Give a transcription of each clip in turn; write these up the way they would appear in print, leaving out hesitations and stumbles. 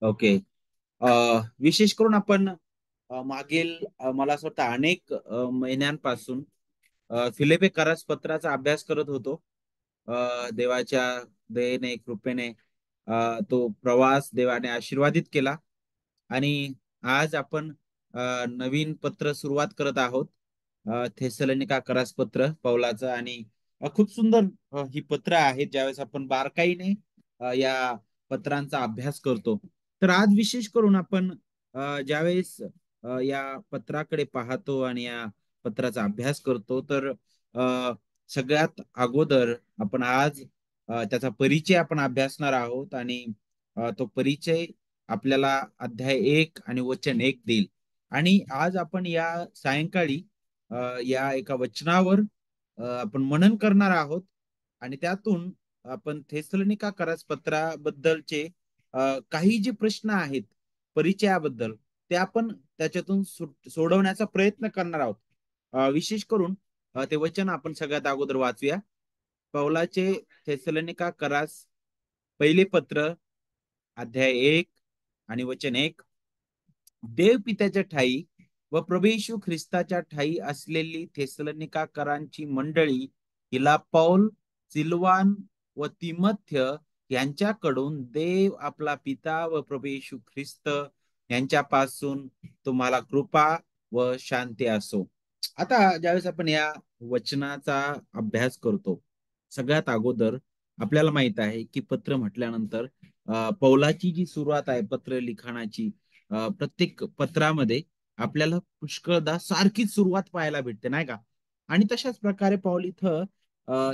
Okay. विशेष करून आपण मागील मला असं वाटतं अनेक महिन्यांपासून फिलिपे करास पत्राचा अभ्यास करत होतो. देवाच्या दयेने कृपेने तो प्रवास देवाने आशीर्वादित केला आणि आज आपण नवीन पत्र सुरुवात करत आहोत. थेसलोनिका करास पत्र पौलाचं आणि खूप सुंदर ही पत्र आहेत ज्यावेळेस आपण बारकाईने या पत्रांचा अभ्यास करतो. तर आज विशेष करून आपण ज्यावेळेस या पत्राकडे पाहतो आणि या पत्राचा अभ्यास करतो तर अ, सगळ्यात अगोदर आपण आज त्याचा परिचय आपण अभ्यासणार आहोत आणि तो परिचय आपल्याला अध्याय 1 आणि वचन 1 देईल. आणि आज आपण या सायंकाळी या एका वचनावर आपण मनन करणार आहोत आणि त्यातून आपण थेसलोनिका करास पत्राबद्दलचे काही जे प्रश्न आहेत परिचयाबद्दल ते आपण त्याच्यातून सोडवण्याचा प्रयत्न करणार आहोत. विशेष करून ते वचन आपण सगळ्यात अगोदर वाचूया. पौलाचे थेसलोनिका करास पहिले पत्र अध्याय 1 आणि वचन 1. देव पित्याच्या ठाई व प्रभू येशू ख्रिस्ताच्या ठाई असलेली थेसलोनिकाकरांची मंडळी हिला पौल, सिल्वान व तिमथ्य यांच्याकडून देव आपला पिता व प्रभू येशू ख्रिस्त यांच्यापासून तुम्हाला कृपा व शांती असो. आता ज्यावेळेस आपण या वचनाचा अभ्यास करतो सगळ्यात अगोदर आपल्याला माहित आहे की पत्र म्हटल्यानंतर पौलाची जी सुरुवात आहे पत्र लिखाणाची प्रत्येक पत्रामध्ये आपल्याला पुष्कळदा सारखीच सुरुवात पाहायला भेटते नाही का. आणि तशाच प्रकारे पौल इथं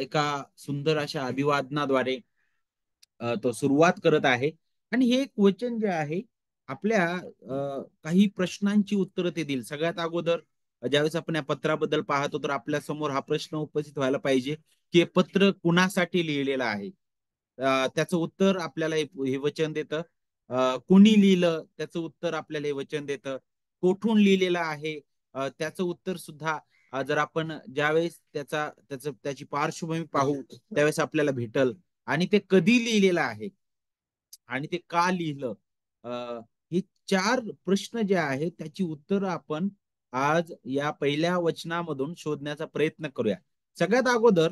एका सुंदर अशा अभिवादनाद्वारे तो सुरुवात करत आहे. आणि हे एक वचन जे आहे आपल्या काही प्रश्नांची उत्तरं ते देईल. सगळ्यात अगोदर ज्यावेळेस आपण या पत्राबद्दल पाहतो तर आपल्या समोर हा प्रश्न उपस्थित व्हायला पाहिजे की हे पत्र कुणासाठी लिहिलेलं आहे. त्याचं उत्तर आपल्याला हे वचन देतं. कोणी लिहिलं त्याचं उत्तर आपल्याला हे वचन देतं. कोठून लिहिलेलं आहे त्याचं उत्तर सुद्धा जर आपण ज्यावेळेस त्याची पार्श्वभूमी पाहू त्यावेळेस आपल्याला भेटल. आणि ते कधी लिहिलेलं आहे आणि ते का लिहिलं हे चार प्रश्न जे आहेत त्याची उत्तरं आपण आज या पहिल्या वचनामधून शोधण्याचा प्रयत्न करूया. सगळ्यात अगोदर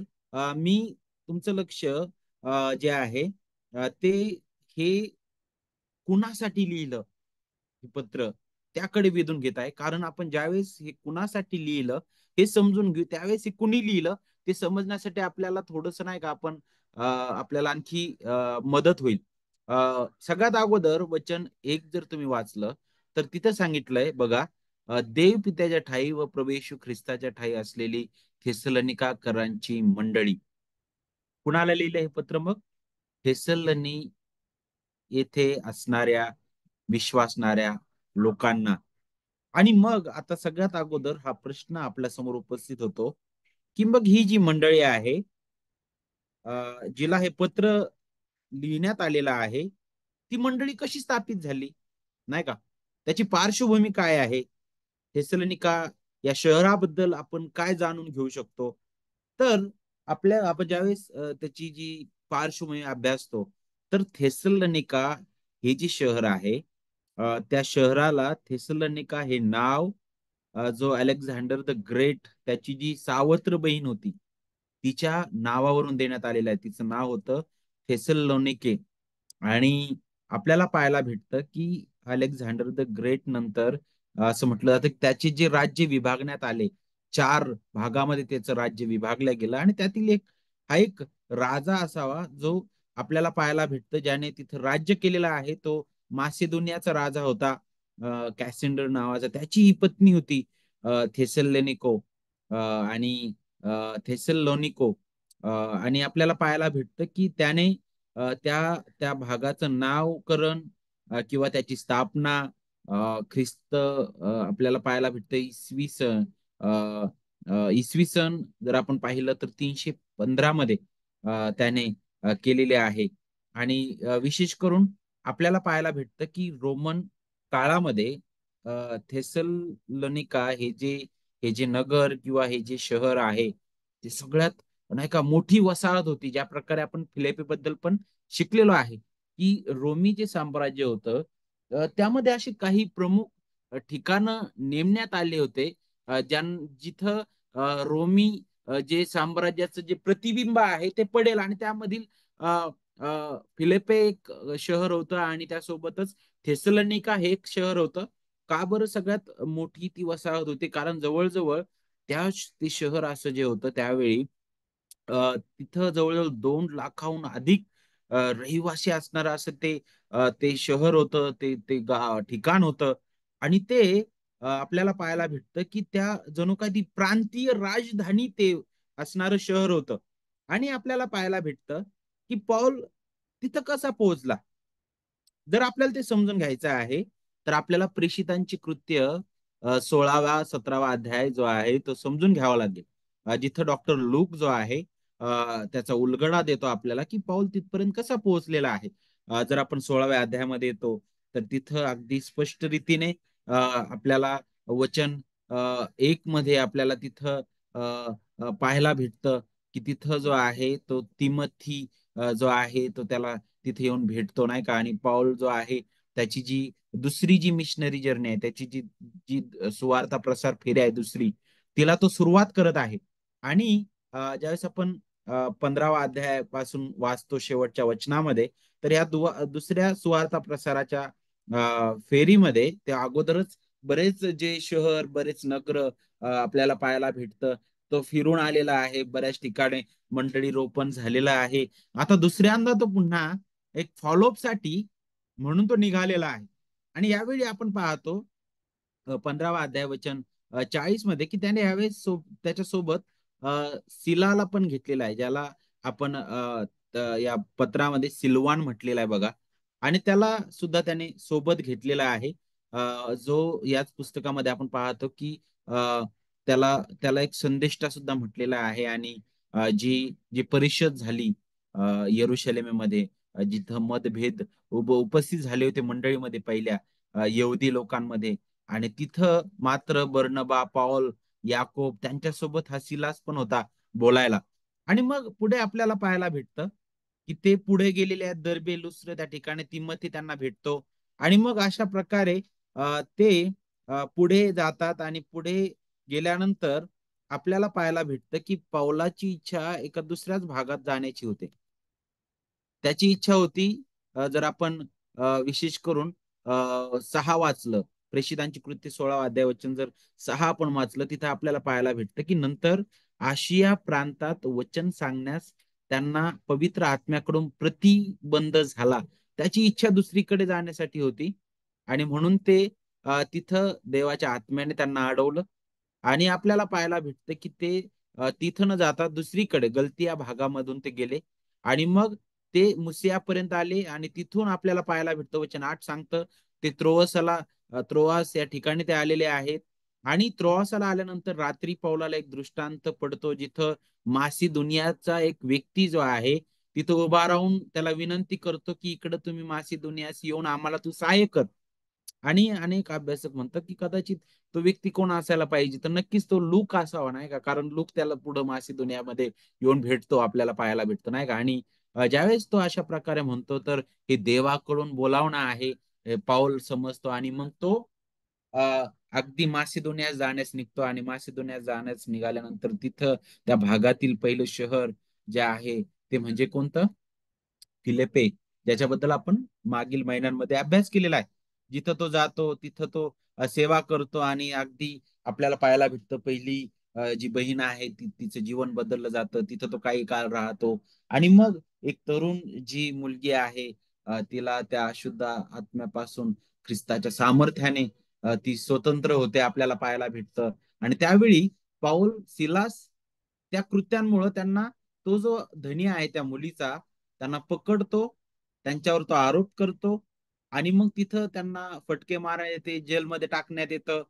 मी तुमचं लक्ष जे आहे ते हे कुणासाठी लिहिलं हे पत्र त्याकडे वेधून घेत आहे. कारण आपण ज्यावेळेस हे कुणासाठी लिहिलं हे समजून घेऊ त्यावेळेस हे कुणी लिहिलं ते समजण्यासाठी आपल्याला थोडस नाही का आपण आपल्याला आणखी मदत होईल. सगळ्यात अगोदर वचन 1 जर तुम्ही वाचलं तर तिथं सांगितलंय बघा. देव पित्याच्या ठाई व प्रभू येशू ख्रिस्ताच्या ठाई असलेली थेसलोनिकाकरांची मंडळी. कुणाला लिहिलं हे पत्र मग? थेसलनी येथे असणाऱ्या विश्वासणाऱ्या लोकांना. आणि मग आता सगळ्यात अगोदर हा प्रश्न आपल्या समोर उपस्थित होतो की मग ही जी मंडळी आहे जिला हे पत्र लिहिण्यात आलेलं आहे ती मंडळी कशी स्थापित झाली नाही का. त्याची पार्श्वभूमी काय आहे. थेसलोनिका या शहराबद्दल आपण काय जाणून घेऊ शकतो. तर आपण ज्यावेळेस त्याची जी पार्श्वभूमी अभ्यासतो तर थेसलोनिका हे जे शहर आहे त्या शहराला थेसलोनिका हे नाव जो अलेक्झांडर द ग्रेट त्याची जी सावत्र बहीण होती तिच्या नावावरून देण्यात आलेलं आहे. तिचं नाव होतं थेसलोनिके. आणि आपल्याला पाहायला भेटतं की अलेक्झांडर द ग्रेट नंतर असं म्हटलं जातं की त्याचे जे राज्य विभागण्यात आले चार भागामध्ये त्याचं राज्य विभागलं गेलं आणि त्यातील एक राजा असावा जो आपल्याला पाहायला भेटतं ज्याने तिथं राज्य केलेलं आहे तो मासिदोनियाचा राजा होता. कॅसेंडर नावाचा त्याची ही पत्नी होती थेसलोनिको आणि थेसलोनिको. आणि आपल्याला पाहायला भेटतं की त्याने त्या त्या भागाचं नावकरण किंवा त्याची स्थापना ख्रिस्त आपल्याला पाहायला भेटतं इसवी सन जर आपण पाहिलं तर 315 मध्ये त्याने केलेले आहे. आणि विशेष करून आपल्याला पाहायला भेटतं की रोमन काळामध्ये थेसलोनिका हे जे नगर किंवा हे जे शहर आहे ते सगळ्यात नाही का मोठी वसाहत होती. ज्या प्रकारे आपण फिलिपी बद्दल पण शिकलेलो आहे की रोमी जे साम्राज्य होतं त्यामध्ये अशी काही प्रमुख ठिकाणं नेमण्यात आले होते, जिथं रोमी जे साम्राज्याचं जे प्रतिबिंब आहे ते पडेल, आणि त्यामधील अ, फिलिप्पे एक शहर होतं, आणि त्यासोबतच थेसलोनिका हे एक शहर होतं. का बरं सगळ्यात मोठी ती वसाहत होती? कारण जवळजवळ ते शहर असं जे होतं त्यावेळी, तिथं जवळजवळ 2 लाखाहून अधिक रहिवासी असणारं असं ते शहर होतं, ठिकाण होतं. आणि ते आपल्याला पाहायला भेटतं की त्या जणू काही ती प्रांतीय राजधानी ते असणारं शहर होतं. आणि आपल्याला पाहायला भेटतं की पौल तिथं कसा पोहोचला. जर आपल्याला ते समजून घ्यायचं आहे, तर आपल्याला प्रेषितांची कृत्य 16-17 अध्याय जो आहे तो समजून घ्यावा लागेल. जिथं डॉक्टर लूक जो आहे, त्याचा उलगडा देतो आपल्याला की पाऊल तिथपर्यंत कसा पोहोचलेला आहे. जर आपण 16व्या अध्यायामध्ये येतो, तर तिथं अगदी स्पष्ट रीतीने आपल्याला वचन 1 मध्ये आपल्याला तिथं अ, पाहायला भेटतं की तिथं जो आहे तो तिमोथी जो आहे तो त्याला तिथे येऊन भेटतो, नाही का. आणि पौल जो आहे त्याची दुसरी जी मिशनरी जर्नी आहे, त्याची जी जी सुवार्ता प्रसार फेरी आहे दुसरी, तिला तो सुरुवात करत आहे. आणि ज्यावेळेस आपण 15वा अध्यायापासून वाचतो शेवटच्या वचनामध्ये, तर या दुसऱ्या सुवार्ता प्रसाराच्या फेरीमध्ये ते अगोदरच बरेच जे शहर, बरेच नगर आपल्याला पाहायला भेटतं. तो फिरून आलेला आहे, बऱ्याच ठिकाणी मंडळी रोपण झालेलं आहे. आता दुसऱ्यांदा तो पुन्हा एक फॉलोअप साठी म्हणून तो निघालेला आहे. आणि यावेळी आपण पाहतो 15वा अध्याय वचन 40 मध्ये, की त्याने यावेळेस त्याच्यासोबत सिलाला पण घेतलेला आहे, ज्याला आपण या पत्रामध्ये सिल्वान म्हटलेला आहे बघा. आणि त्याला सुद्धा त्याने सोबत घेतलेला आहे. जो याच पुस्तकामध्ये आपण पाहतो की अ, त्याला त्याला एक संदेष्टा सुद्धा म्हटलेला आहे. आणि जी जी परिषद झाली यरुशलेमेमध्ये, जिथं मतभेद उपस्थित झाले होते मंडळीमध्ये पहिल्या यहुदी लोकांमध्ये. आणि तिथं मात्र बर्नबा, पौल, याकोब त्यांच्यासोबत हा सिलास पण होता बोलायला. आणि मग पुढे आपल्याला पाहायला भेटतं की ते पुढे गेलेले आहेत दर्बे, लुस्त्र, त्या ठिकाणी तिमोथी त्यांना भेटतो. आणि मग अशा प्रकारे ते पुढे जातात. आणि पुढे गेल्यानंतर आपल्याला पाहायला भेटतं की पौलाची इच्छा एका दुसऱ्याच भागात जाण्याची होते. त्याची इच्छा होती, जर आपण विशेष करून 6 वाचलं, प्रेषितांची कृत्य 16 अध्याय वचन जर 6 आपण वाचलं, तिथं आपल्याला पाहायला भेटतं की नंतर आशिया प्रांतात वचन सांगण्यास त्यांना पवित्र आत्म्याकडून प्रतिबंध झाला. त्याची इच्छा दुसरीकडे जाण्यासाठी होती. आणि म्हणून ते तिथं देवाच्या आत्म्याने त्यांना अडवलं. आणि आपल्याला पाहायला भेटतं की ते तिथं न जाता दुसरीकडे गलतिया भागामधून ते गेले. आणि मग ते मुसियापर्यंत आले. आणि तिथून आपल्याला पाहायला भेटतं, वचन 8 सांगतं, ते त्रोआस या ठिकाणी ते आलेले आहेत. आणि त्रोआसाला आल्यानंतर रात्री पौलाला एक दृष्टांत पडतो, जिथं मासिदुनियाचा एक व्यक्ती जो आहे तिथं उभा राहून त्याला विनंती करतो की इकडे तुम्ही मासिदुनियास येऊन आम्हाला तू सहाय्य कर. आणि अनेक अभ्यासक म्हणतात की कदाचित तो व्यक्ती कोण असायला पाहिजे, तर नक्कीच तो लूक असावा, नाही का. कारण लूक त्याला पुढं मासिदुनियामध्ये येऊन भेटतो, आपल्याला पाहायला भेटतो, नाही का. आणि ज्यावेळेस तो अशा प्रकारे म्हणतो, तर हे देवाकडून बोलावणं आहे, हे पाऊल समजतो. आणि मग तो अ, अगदी मासिदोनियास जाण्यास निघतो. आणि मासिदोनियास जाण्यास निघाल्यानंतर तिथं त्या भागातील पहिलं शहर जे आहे ते म्हणजे कोणतं? फिलिपे, ज्याच्याबद्दल आपण मागील महिन्यांमध्ये अभ्यास केलेला आहे. जिथं तो जातो तिथं तो सेवा करतो. आणि अगदी आपल्याला पाहायला भेटतं, पहिली जी बहीण आहे तिचं जीवन बदललं जातं, तिथं तो काही काळ राहतो. आणि मग एक तरुण जी मुलगी आहे, तिला त्या अशुद्ध आत्म्यापासून ख्रिस्ताच्या सामर्थ्याने ती स्वतंत्र होते, आपल्याला पाहायला भेटतं. आणि त्यावेळी पाऊल सिलास त्या कृत्यांमुळे त्यांना, तो जो धनी आहे त्या मुलीचा, त्यांना पकडतो, त्यांच्यावर तो आरोप करतो. आणि मग तिथं त्यांना फटके मारण्यात येते, जेलमध्ये टाकण्यात येतं,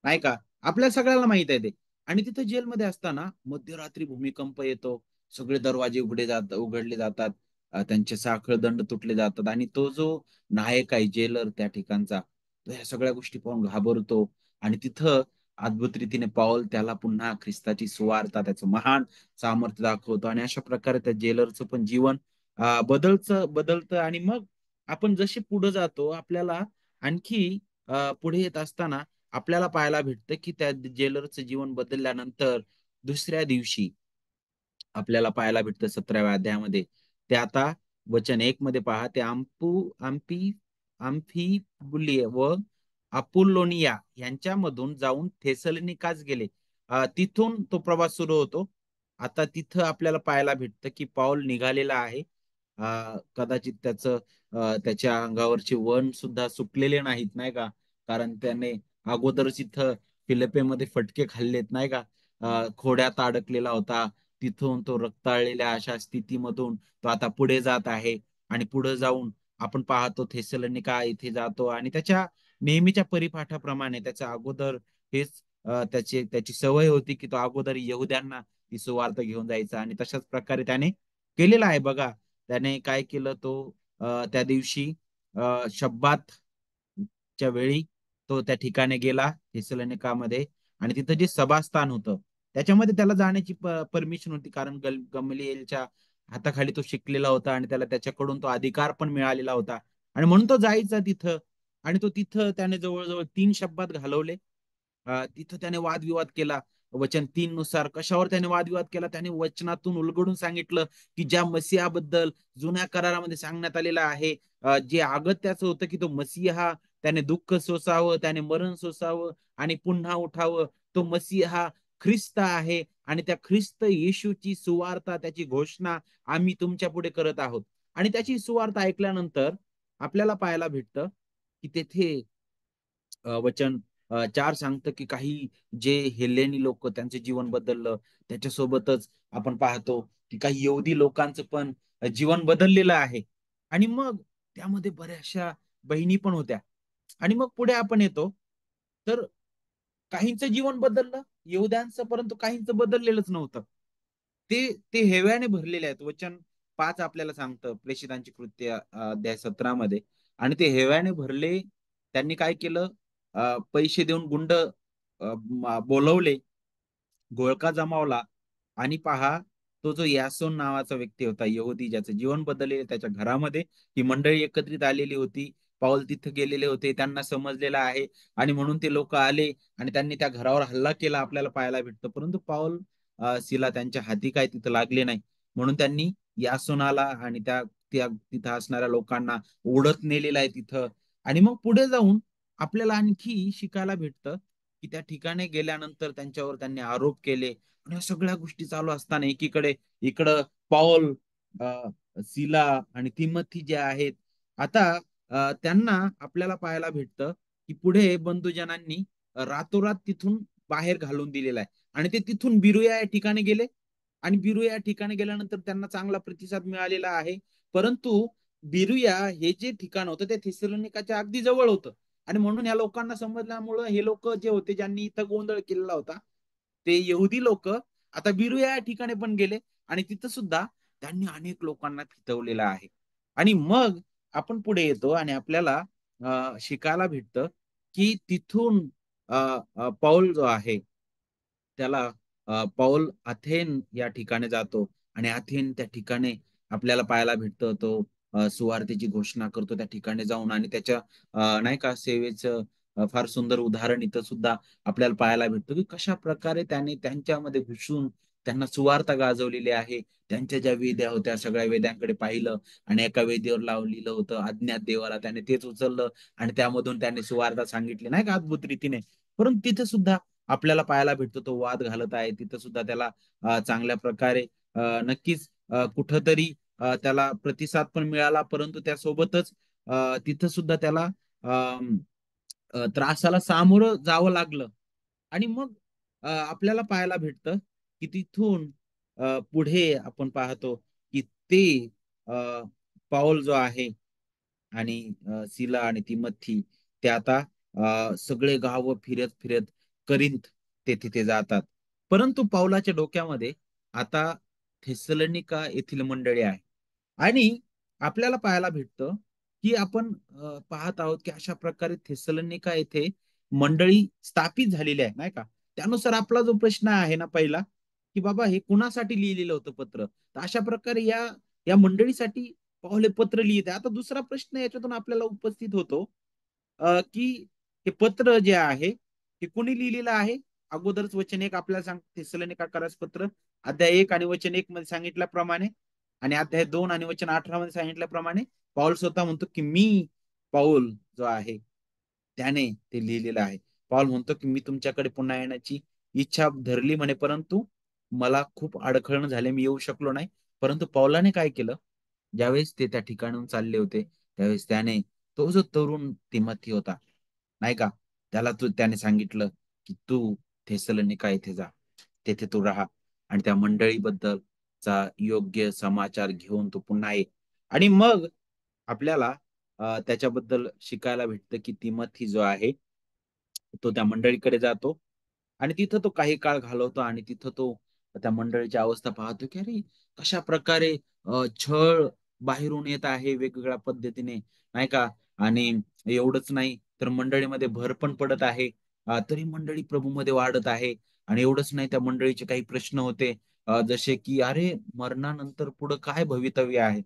नाही का. आपल्या सगळ्याला माहित आहे ते. आणि तिथं जेलमध्ये असताना मध्यरात्री भूमिकंप येतो, सगळे दरवाजे उघडले जातात, त्यांचे साखळ दंड तुटले जातात. आणि तो जो नायक आहे, जेलर त्या ठिकाणचा, तो ह्या सगळ्या गोष्टी पाहून घाबरतो. आणि तिथं अद्भुत रीतीने पाऊल त्याला पुन्हा ख्रिस्ताची सुवार्ता, त्याचं महान सामर्थ्य दाखवतो. आणि अशा प्रकारे त्या जेलरचं पण जीवन बदलतं. आणि मग आपण जसे पुढे जातो, आपल्याला आणखी पुढे येत असताना आपल्याला पाहायला भेटतं की त्या जेलरचं जीवन बदलल्यानंतर दुसऱ्या दिवशी आपल्याला पाहायला भेटतं 17व्या अध्यायामध्ये. ते आता वचन 1 मध्ये पहा, ते आम्फिबुली व अपुल्लोनिया यांच्यामधून जाऊन थेसलोनिकास गेले. तिथून तो प्रवास सुरू होतो. आता तिथं आपल्याला पाहायला भेटतं की पाऊल निघालेला आहे. कदाचित त्याच्या अंगावरचे वण सुद्धा सुकलेले नाहीत, नाही का? कारण त्याने अगोदरच इथं फिलिपेमध्ये फटके खाल्लेत, नाही का? खोड्यात अडकलेला होता. तिथून तो रक्ताळलेल्या अशा स्थितीमधून तो आता पुढे जात आहे. आणि पुढे जाऊन आपण पाहतो थेसलोनिका इथे जातो आणि त्याच्या नेहमीच्या परिपाठाप्रमाणे त्याच्या अगोदर हेच त्याची सवय होती की तो अगोदर यहुद्यांना ती सुवार्थ घेऊन जायचा आणि तशाच प्रकारे त्याने केलेला आहे बघा. त्याने काय केलं तो त्या दिवशी शब्बातच्या वेळी तो त्या ठिकाणी गेला थेसलोनिकामध्ये. आणि तिथं जे सभास्थान होतं त्याच्यामध्ये त्याला जाण्याची परमिशन होती, कारण गमलिएलच्या हाताखाली तो शिकलेला होता आणि त्याला त्याच्याकडून तो अधिकार पण मिळालेला होता. आणि म्हणून तो जायचा तिथं. आणि तो तिथं त्याने जवळजवळ 3 शब्दात घालवले. तिथं त्याने वादविवाद केला. वचन 3 नुसार कशावर त्याने वादविवाद केला? त्याने वचनातून उलगडून सांगितलं की ज्या मसीहाबद्दल जुन्या करारामध्ये सांगण्यात आलेलं आहे, जे अगत्याचं होतं की तो मसीहा त्याने दुःख सोसावं, त्याने मरण सोसावं आणि पुन्हा उठावं. तो मसीहा ख्रिस्त आहे आणि त्या ख्रिस्त येशूची सुवार्ता, त्याची घोषणा आम्ही तुमच्या पुढे करत आहोत. आणि त्याची सुवार्ता ऐकल्यानंतर आपल्याला पाहायला भेटतं की तेथे वचन 4 सांगतं की काही जे हेलेनी लोक त्यांचे जीवन बदललं. त्याच्यासोबतच आपण पाहतो की काही यहुदी लोकांचं पण जीवन बदललेलं आहे. आणि मग त्यामध्ये बऱ्याचशा बहिणी पण होत्या. आणि मग पुढे आपण येतो तर काहींचं जीवन बदललं यहुद्यांचं, परंतु काहींचं बदललेलंच नव्हतं. ते ते हेव्याने भरलेले आहेत. वचन 5 आपल्याला सांगतं प्रेषितांची कृत्य अध्याय 17 मध्ये. आणि ते हेव्याने भरले. त्यांनी काय केलं? पैसे देऊन गुंड बोलवले, घोळका जमावला. आणि पहा, तो जो यासोन नावाचा व्यक्ती होता यहुदी, ज्याचं जीवन बदलले, त्याच्या घरामध्ये ही मंडळी एकत्रित आलेली होती. पाऊल तिथे गेलेले होते, त्यांना समजलेलं आहे. आणि म्हणून ते लोक आले आणि त्यांनी त्या घरावर हल्ला केला आपल्याला पाहायला भेटतं. परंतु पाऊल शिला त्यांच्या हाती काय तिथं लागले नाही. म्हणून त्यांनी यासोनाला आणि त्या त्या तिथं असणाऱ्या लोकांना ओढत नेलेलं आहे तिथं. आणि मग पुढे जाऊन आपल्याला आणखी शिकायला भेटतं की त्या ठिकाणी गेल्यानंतर त्यांच्यावर त्यांनी आरोप केले. आणि या सगळ्या गोष्टी चालू असताना एकीकडे इकडं पौल, सिला आणि तिमोथी जे आहेत, आता त्यांना आपल्याला पाहायला भेटतं की पुढे बंधुजनांनी रातोरात तिथून बाहेर घालून दिलेला आहे. आणि ते तिथून बिरुया या ठिकाणी गेले. आणि बिरुया या ठिकाणी गेल्यानंतर त्यांना चांगला प्रतिसाद मिळालेला आहे. परंतु बिरुया हे जे ठिकाण होतं ते थिस्सलुनिकाच्या अगदी जवळ होतं. आणि म्हणून या लोकांना समजल्यामुळं हे लोक जे होते ज्यांनी इथं गोंधळ केलेला होता, ते यहुदी लोक आता बिरुया या ठिकाणी पण गेले. आणि तिथं सुद्धा त्यांनी अनेक लोकांना फितवलेलं आहे. आणि मग आपण पुढे येतो आणि आपल्याला शिकायला भेटतं की तिथून पौल जो आहे त्याला पौल अथेन या ठिकाणी जातो. आणि अथेन त्या ठिकाणी आपल्याला पाहायला भेटतं तो सुवार्तेची घोषणा करतो त्या ठिकाणी जाऊन. आणि त्याच्या नाही का सेवेचं फार सुंदर उदाहरण इथं सुद्धा आपल्याला पाहायला भेटतं की कशा प्रकारे त्याने त्यांच्यामध्ये घुसून त्यांना सुवार्ता गाजवलेली आहे. त्यांच्या ज्या वेद्या होत्या सगळ्या वेद्यांकडे पाहिलं आणि एका वेदीवर लावलेलं होतं अज्ञात देवाला, त्याने तेच उचललं आणि त्यामधून त्याने सुवार्ता सांगितली, नाही का, अद्भुत रीतीने. परंतु तिथे सुद्धा आपल्याला पाहायला भेटतो तो वाद घालत आहे. तिथं सुद्धा त्याला चांगल्या प्रकारे नक्कीच कुठंतरी त्याला प्रतिसाद पण मिळाला. परंतु त्यासोबतच तिथं सुद्धा त्याला त्रासाला सामोरं जावं लागलं. आणि मग आपल्याला पाहायला भेटतं की तिथून पुढे आपण पाहतो की ते अ, पाऊल जो आहे आणि सिला आणि तिमोथी ते आता सगळे गाव फिरत फिरत करिंथ ते तिथे जातात. परंतु पाऊलाच्या डोक्यामध्ये आता थेसलोनिका येथील मंडळी आहे. आणि आपल्याला पाहायला भेटतं की आपण पाहत आहोत की अशा प्रकारे थेसलोनिका येथे मंडळी स्थापित झालेली आहे, नाही का? त्यानुसार आपला जो प्रश्न आहे ना पहिला, की बाबा हे कुणासाठी लिहिलेलं होतं पत्र? तर अशा प्रकारे या या मंडळीसाठी पाऊल हे पत्र लिहित आहे. आता दुसरा प्रश्न याच्यातून आपल्याला उपस्थित होतो की हे पत्र जे आहे हे कोणी लिहिलेलं आहे. अगोदरच वचन एक आपल्याला सांग थिस्सलुनिकेकरास पत्र अध्याय 1 आणि वचन 1 मध्ये सांगितल्याप्रमाणे आणि अध्याय 2 आणि वचन 18 मध्ये सांगितल्याप्रमाणे पाऊल स्वतः म्हणतो की मी पाऊल जो आहे त्याने ते लिहिलेलं आहे. पाऊल म्हणतो की मी तुमच्याकडे पुन्हा येण्याची इच्छा धरली म्हणे, परंतु मला खूप अडखळण झाले, मी येऊ शकलो नाही. परंतु पौलाने काय केलं, ज्यावेळेस ते त्या ठिकाणाहून चालले होते त्यावेळेस त्याने तो जो तरुण तिमोथी होता नाही का, त्याने सांगितलं की तू थेसलोनिका येथे जा, तेथे तू राहा आणि त्या मंडळीबद्दलचा योग्य समाचार घेऊन तू पुन्हा ये. आणि मग आपल्याला त्याच्याबद्दल शिकायला भेटतं की तिमोथी जो आहे तो त्या मंडळीकडे जातो आणि तिथं तो काही काळ घालवतो आणि तिथं तो त्या मंडळीची अवस्था पाहतो की अरे कशा प्रकारे छळ बाहेरून येत आहे वेगवेगळ्या पद्धतीने नाही का. आणि एवढंच नाही तर मंडळीमध्ये भर पण पडत आहे. तरी मंडळी प्रभूमध्ये वाढत आहे. आणि एवढंच नाही त्या मंडळीचे काही प्रश्न होते, जसे की अरे मरणानंतर पुढं काय भवितव्य आहे.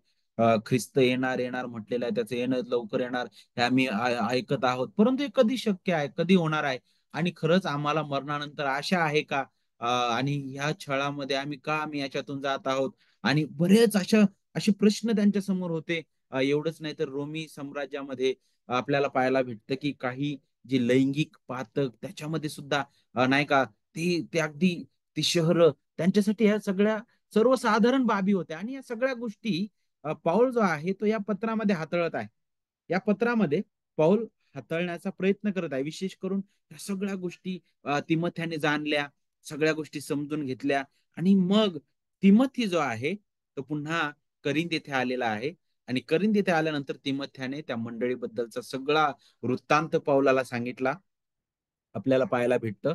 ख्रिस्त येणार येणार म्हटलेलं आहे, त्याचं येणं लवकर येणार हे आम्ही ऐकत आहोत, परंतु हे कधी शक्य आहे, कधी होणार आहे. आणि खरंच आम्हाला मरणानंतर आशा आहे का. आणि ह्या छळामध्ये आम्ही याच्यातून जात आहोत. आणि बरेच असे प्रश्न त्यांच्या समोर होते. एवढंच नाही तर रोमी साम्राज्यामध्ये आपल्याला पाहायला भेटतं की काही जे लैंगिक पातक त्याच्यामध्ये सुद्धा नाही का ते अगदी ती शहरं त्यांच्यासाठी ह्या सगळ्या सर्वसाधारण बाबी होत्या. आणि या सगळ्या गोष्टी पाऊल जो आहे तो या पत्रामध्ये हाताळत आहे. या पत्रामध्ये पाऊल हाताळण्याचा प्रयत्न करत आहे. विशेष करून या सगळ्या गोष्टी तिमोथ्याने जाणल्या, सगळ्या गोष्टी समजून घेतल्या. आणि मग तिमोथी जो आहे तो पुन्हा करिंथ येथे आलेला आहे. आणि करिंथ येथे आल्यानंतर तिमोथ्याने त्या मंडळीबद्दलचा सगळा वृत्तांत पौलाला सांगितला, आपल्याला पाहायला भेटतं.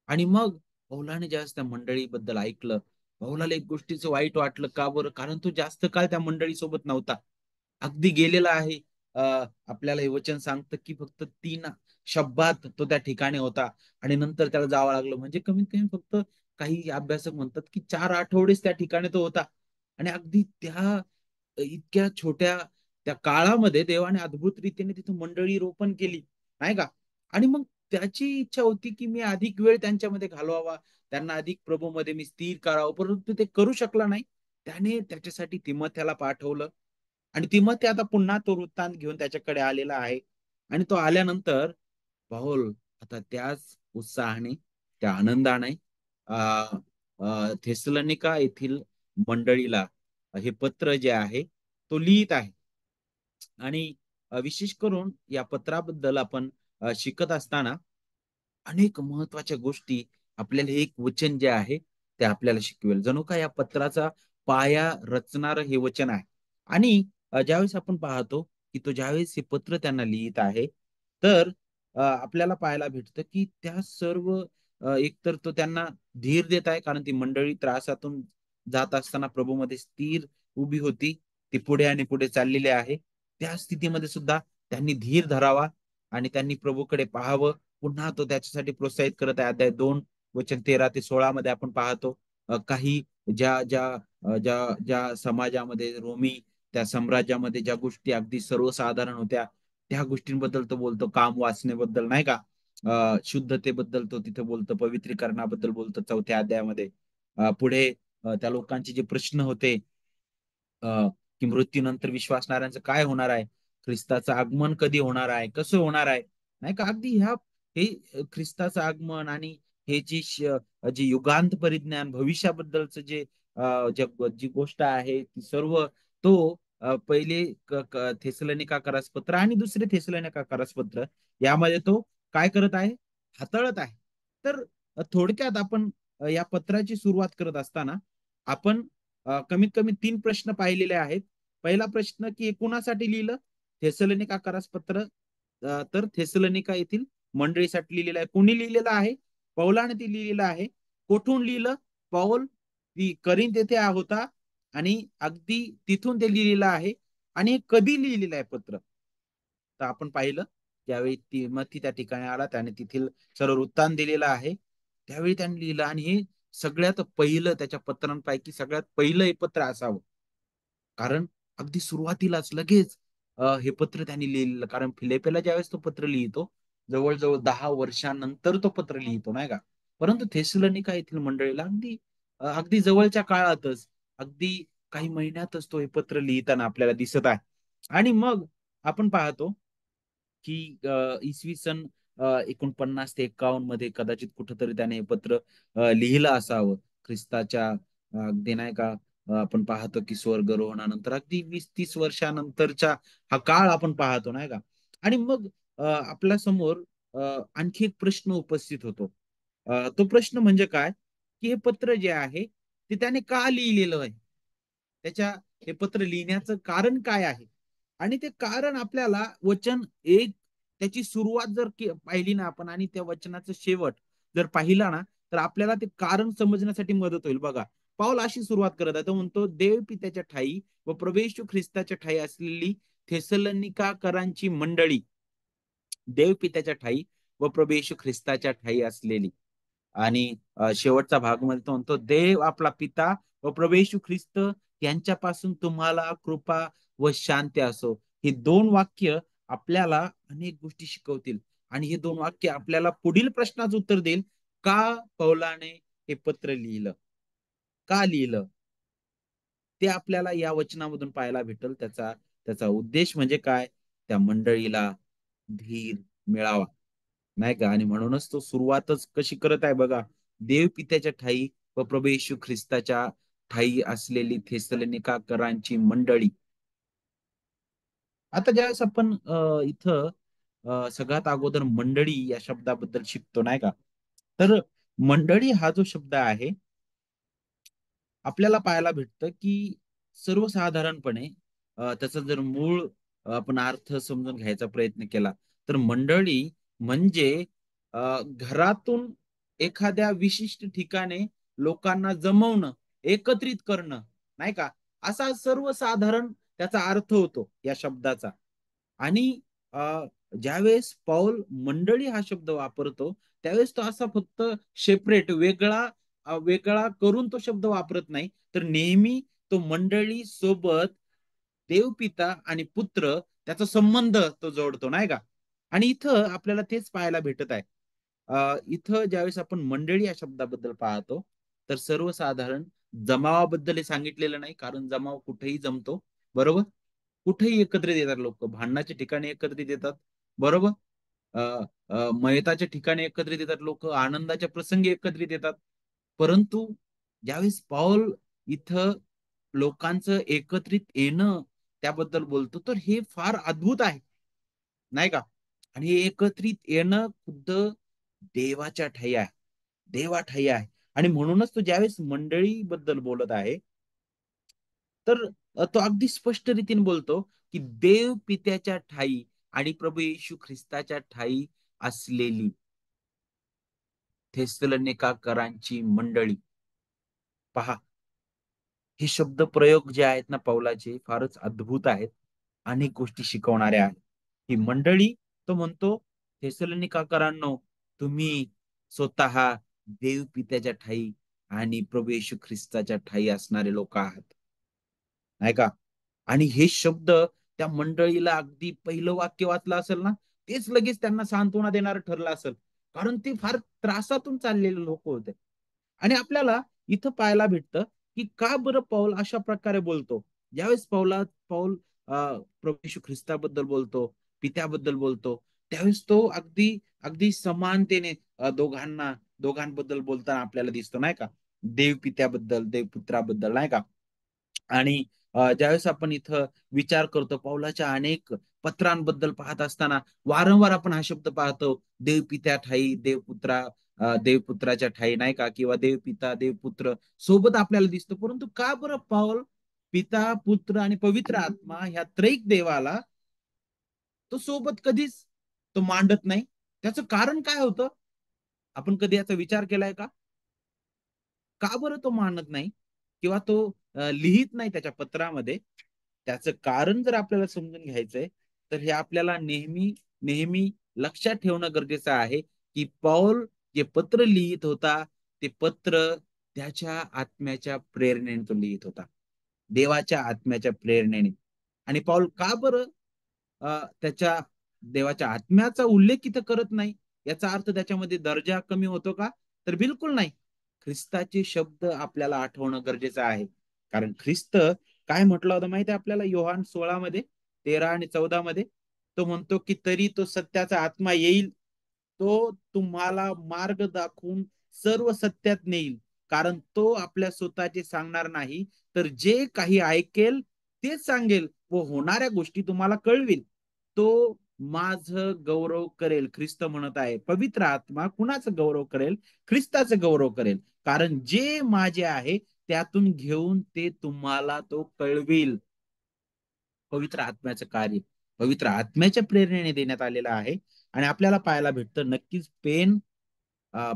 आणि मग पौलाने ज्यावेळेस त्या मंडळीबद्दल ऐकलं, पौलाला एक गोष्टीचं वाईट वाटलं. का बरं? कारण तो जास्त काळ त्या मंडळी सोबत नव्हता, अगदी गेलेला आहे. अ, आपल्याला हे वचन सांगतं की फक्त 3 शब्दात तो त्या ठिकाणी होता आणि नंतर त्याला जावं लागलं. म्हणजे कमीत कमी फक्त काही अभ्यासक म्हणतात की 4 आठवडेच त्या ठिकाणी तो होता. आणि अगदी त्या इतक्या छोट्या त्या काळामध्ये देवाने अद्भुत रीतीने तिथं मंडळी रोपण केली नाही का. आणि मग त्याची इच्छा होती की मी अधिक वेळ त्यांच्यामध्ये घालवावा, त्यांना अधिक प्रभूमध्ये मी स्थिर करावं, परंतु ते करू शकला नाही. त्याने त्याच्यासाठी तिमोथ्याला पाठवलं. आणि तिमोथी आता पुन्हा तो वृत्तांत घेऊन त्याच्याकडे आलेला आहे. आणि तो आल्यानंतर पाऊल आता त्याच उत्साहाने त्या आनंदाने थेसलोनिका येथील मंडळीला हे पत्र जे आहे तो लिहित आहे. आणि विशेष करून या पत्राबद्दल आपण शिकत असताना अनेक महत्वाच्या गोष्टी आपल्याला एक वचन जे आहे ते आपल्याला शिकवेल. जणू का या पत्राचा पाया रचणार हे वचन आहे. आणि ज्यावेळेस आपण पाहतो की तो ज्यावेळेस हे पत्र त्यांना लिहित आहे तर आपल्याला पाहायला भेटतं की त्या सर्व एकतर तो त्यांना धीर देत आहे, कारण ती मंडळी त्रासातून जात असताना प्रभूमध्ये स्थिर उभी होती, ती पुढे आणि पुढे चाललेली आहे. त्या स्थितीमध्ये सुद्धा त्यांनी धीर धरावा आणि त्यांनी प्रभूकडे पाहावं. पुन्हा तो त्याच्यासाठी प्रोत्साहित करत आहे. अध्याय 2 वचन 13 ते 16 मध्ये आपण पाहतो काही ज्या ज्या ज्या ज्या समाजामध्ये रोमी त्या साम्राज्यामध्ये ज्या गोष्टी अगदी सर्वसाधारण होत्या त्या गोष्टींबद्दल तो बोलतो. काम वाचनेबद्दल नाही का, शुद्धतेबद्दल तो तिथे बोलतो, पवित्रीकरणाबद्दल बोलतो 4थ्या अध्यायामध्ये. पुढे त्या लोकांचे जे प्रश्न होते की मृत्यूनंतर विश्वासणाऱ्यांचं काय होणार आहे, ख्रिस्ताचं आगमन कधी होणार आहे, कसं होणार आहे नाही का. अगदी हे ख्रिस्ताचं आगमन आणि हे जे युगांत परिज्ञान भविष्याबद्दलचं जी गोष्ट आहे ती सर्व तो पहिले थेसलोनिका करासपत्र आणि दुसरे थेसलोनिका करासपत्र यामध्ये तो काय करत आहे, हाताळत आहे. तर थोडक्यात आपण या पत्राची सुरुवात करत असताना आपण कमीत कमी 3 प्रश्न पाहिलेले आहेत. पहिला प्रश्न की हे कुणासाठी लिहिलं, थेसलोनिका करासपत्र तर थेसलोनिका येथील मंडळीसाठी लिहिलेलं आहे. कोणी लिहिलेलं आहे, पौलाने ती लिहिलेलं आहे. कोठून लिहिलं, पौल ती करिंथ येथे होता आणि अगदी तिथून ते लिहिलेलं आहे. आणि कधी लिहिलेलं आहे पत्र, तर आपण पाहिलं त्यावेळी तिमोथी त्या ठिकाणी आला, त्याने तेथील सर्व वृत्तांत दिलेला आहे. त्यावेळी त्याने लिहिलं आणि हे सगळ्यात पहिलं त्याच्या पत्रांपैकी सगळ्यात पहिलं हे पत्र असावं. कारण अगदी सुरुवातीलाच लगेच हे पत्र त्यांनी लिहिलेलं. कारण फिलिपेला ज्यावेळेस तो पत्र लिहितो, जवळजवळ 10 वर्षानंतर तो पत्र लिहितो, नाही का? परंतु थेसलोनिका येथील मंडळीला अगदी जवळच्या काळातच, अगदी काही महिन्यातच तो हे पत्र लिहिताना आपल्याला दिसत आहे. आणि मग आपण पाहतो की इसवी सन 49 ते 51 मध्ये कदाचित कुठंतरी त्याने हे पत्र लिहिलं असावं. ख्रिस्ताच्या अगदी नाही का, आपण पाहतो की स्वर्गरोहणानंतर अगदी 20-30 वर्षानंतरचा हा काळ आपण पाहतो, नाही का? आणि मग आपल्या समोर आणखी एक प्रश्न उपस्थित होतो. तो प्रश्न म्हणजे काय, की हे पत्र जे आहे ते त्याने का लिहिलेलं आहे? त्याच्या हे पत्र लिहिण्याचं कारण काय आहे? आणि ते कारण आपल्याला वचन एक, त्याची सुरुवात जर पाहिली ना आपण आणि त्या वचनाचं शेवट जर पाहिला ना, तर आपल्याला ते कारण समजण्यासाठी मदत होईल. बघा, पाऊल अशी सुरुवात करत आहे. तो म्हणतो, देव पित्याच्या ठाई व प्रभू येशू ख्रिस्ताच्या ठाई असलेली थेसलोनिकाकरांची मंडळी, देव पित्याच्या ठाई व प्रभू येशू ख्रिस्ताच्या ठाई असलेली. आणि शेवटचा भाग मध्ये तो म्हणतो, देव आपला पिता व प्रभू येशू ख्रिस्त यांच्यापासून तुम्हाला कृपा व शांती असो. ही दोन वाक्य आपल्याला अनेक गोष्टी शिकवतील. आणि हे दोन वाक्य आपल्याला पुढील प्रश्नाचं उत्तर देईल, का पौलाने हे पत्र लिहिलं, का लिहिलं, ते आपल्याला या वचनामधून पाहायला भेटल. त्याचा त्याचा उद्देश म्हणजे काय, त्या मंडळीला धीर मिळावा, नाही का? आणि म्हणूनच तो सुरुवातच कशी करत आहे बघा, देव पित्याच्या ठाई व प्रभू येशू ख्रिस्ताच्या ठाई असलेली थेसलोनिकाकरांची मंडळी. आता ज्यावेळेस आपण इथं सगळ्यात अगोदर मंडळी या शब्दाबद्दल शिकतो, नाही का? तर मंडळी हा जो शब्द आहे, आपल्याला पाहायला भेटतं की सर्वसाधारणपणे त्याचा जर मूळ आपण अर्थ समजून घ्यायचा प्रयत्न केला, तर मंडळी म्हणजे घरातून एखाद्या विशिष्ट ठिकाणी लोकांना जमवणं, एकत्रित करणं, नाही का? असा सर्वसाधारण त्याचा अर्थ होतो या शब्दाचा. आणि अ, ज्यावेळेस पौल मंडळी हा शब्द वापरतो, त्यावेळेस तो असा फक्त सेपरेट, वेगळा करून तो शब्द वापरत नाही, तर नेहमी तो मंडळी सोबत देवपिता आणि पुत्र त्याचा संबंध तो जोडतो, नाही का? आणि इथं आपल्याला तेच पाहायला भेटत आहे. इथं ज्यावेळेस आपण मंडळी या शब्दाबद्दल पाहतो, तर सर्वसाधारण जमावाबद्दल हे सांगितलेलं नाही, कारण जमाव कुठेही जमतो, बरोबर? कुठेही एकत्रित येतात लोक, भांडणाच्या ठिकाणी एकत्रित येतात, बरोबर? अ, मयताच्या ठिकाणी एकत्रित येतात लोक, आनंदाच्या प्रसंगी एकत्रित येतात. परंतु ज्यावेळेस पाऊल इथं लोकांचं एकत्रित येणं त्याबद्दल बोलतो, तर हे फार अद्भुत आहे, नाही का? आणि हे एकत्रित येणं खुद्द देवाच्या ठाई आहे, देवाठाई आहे. आणि म्हणूनच तो ज्यावेळेस मंडळी बद्दल बोलत आहे, तर तो अगदी स्पष्ट रीतीने बोलतो की देव पित्याच्या ठाई आणि प्रभू येशू ख्रिस्ताच्या ठाई असलेली थेसलोनिकाकरांची मंडळी. पहा, हे शब्द प्रयोग जे आहेत ना पौलाचे, फारच अद्भुत आहेत. अनेक गोष्टी शिकवणाऱ्या आहेत. ही मंडळी, तो म्हणतो, थेसलोनिकाकरांनो, तुम्ही स्वतः देव पित्याच्या ठाई आणि प्रभू येशू ख्रिस्ताच्या ठाई असणारे लोक आहात, नाही का? आणि हे शब्द त्या मंडळीला, अगदी पहिलं वाक्य वाचलं असेल ना, तेच लगेच त्यांना सांत्वना देणारं ठरलं असेल. कारण ते फार त्रासातून चाललेले लोक होते. आणि आपल्याला इथं पाहायला भेटतं की का बरं पौल अशा प्रकारे बोलतो. ज्यावेळेस पौल प्रभू येशू ख्रिस्ताबद्दल बोलतो, पित्याबद्दल बोलतो, त्यावेळेस तो अगदी अगदी समानतेने दोघांबद्दल बोलताना आपल्याला दिसतो, नाही का? देव पित्याबद्दल, देव पुत्राबद्दल, नाही का? आणि ज्यावेळेस आपण इथं विचार करतो पौलाच्या अनेक पत्रांबद्दल पाहत असताना, वारंवार आपण हा शब्द पाहतो, देवपित्या ठाई, देवपुत्राच्या ठाई, नाही का? किंवा देवपिता, देवपुत्र सोबत आपल्याला दिसतो. परंतु का बरं पौल पिता, पुत्र आणि पवित्र आत्मा ह्या त्रैक देवाला तो सोबत कधीच तो मांडत नाही? त्याचं कारण काय होतं? आपण कधी याचा विचार केलाय का? का बरं तो मानत नाही किंवा तो लिहित नाही त्याच्या पत्रामध्ये? त्याचं कारण जर आपल्याला समजून घ्यायचंय, तर हे आपल्याला नेहमी नेहमी लक्षात ठेवणं गरजेचं आहे की पौल जे पत्र लिहित होता, ते पत्र त्याच्या आत्म्याच्या प्रेरणेने तो लिहित होता, देवाच्या आत्म्याच्या प्रेरणेने. आणि पौल का बरं त्याच्या देवाच्या आत्म्याचा उल्लेख इथं करत नाही, याचा अर्थ त्याच्यामध्ये दर्जा कमी होतो का? तर बिलकुल नाही. ख्रिस्ताचे शब्द आपल्याला आठवणं गरजेचं आहे. कारण ख्रिस्त काय म्हटलं होतं माहिती आहे आपल्याला, योहान 16 मध्ये 13 आणि 14 मध्ये? तो म्हणतो की तरी तो सत्याचा आत्मा येईल, तो तुम्हाला मार्ग दाखवून सर्व सत्यात नेईल, कारण तो आपल्या स्वतःचे सांगणार नाही, तर जे काही ऐकेल तेच सांगेल व होणाऱ्या गोष्टी तुम्हाला कळविल. तो माझ गौरव करेल. ख्रिस्त म्हणत आहे, पवित्र आत्मा कुणाचं गौरव करेल? ख्रिस्ताचं गौरव करेल, कारण जे माझे आहे त्यातून घेऊन ते तुम्हाला तो कळविल. पवित्र आत्म्याचं कार्य पवित्र आत्म्याच्या प्रेरणेने देण्यात आलेलं आहे. आणि आपल्याला पाहायला भेटतं, नक्कीच पेन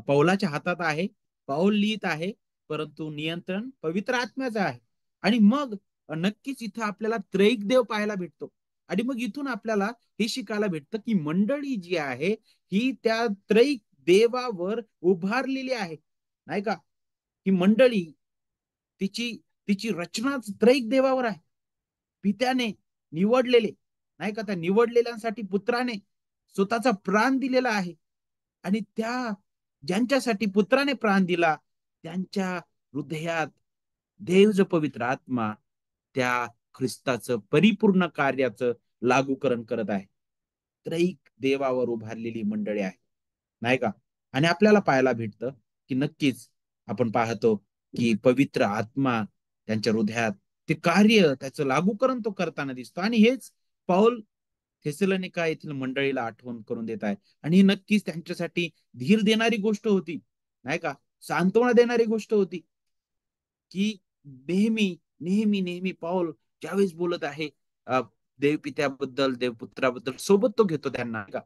पौलाच्या हातात आहे, पाऊल लिहित आहे, परंतु नियंत्रण पवित्र आत्म्याचं आहे. आणि मग नक्कीच इथं आपल्याला त्रैक देव पाहायला भेटतो. आणि मग इथून आपल्याला हे शिकायला भेटतं की मंडळी जी आहे ही त्या त्रैक देवावर उभारलेली आहे, नाही का? ही मंडळी, तिची तिची रचनाच त्रैक देवावर आहे. पित्याने निवडलेले, नाही का, त्या निवडलेल्यांसाठी पुत्राने स्वतःचा प्राण दिलेला आहे. आणि त्या ज्यांच्यासाठी पुत्राने प्राण दिला, त्यांच्या हृदयात देव जो पवित्र आत्मा त्या ख्रिस्ताचं परिपूर्ण कार्याचं लागूकरण करत आहे. त्रैक देवावर उभारलेली मंडळी आहे, नाही का? आणि आपल्याला पाहायला भेटतं की नक्कीच आपण पाहतो की पवित्र आत्मा त्यांच्या हृदयात ते कार्य त्याचं लागूकरण तो करताना दिसतो. आणि हेच पाऊल थेसलोनिका येथील मंडळीला आठवण करून देत आहे. आणि ही नक्कीच त्यांच्यासाठी धीर देणारी गोष्ट होती, नाही का? सांत्वना देणारी गोष्ट होती की नेहमी नेहमी नेहमी पाऊल ज्यावेळेस बोलत आहे देवपित्याबद्दल, देवपुत्राबद्दल, सोबत तो घेतो त्यांना, नाही का?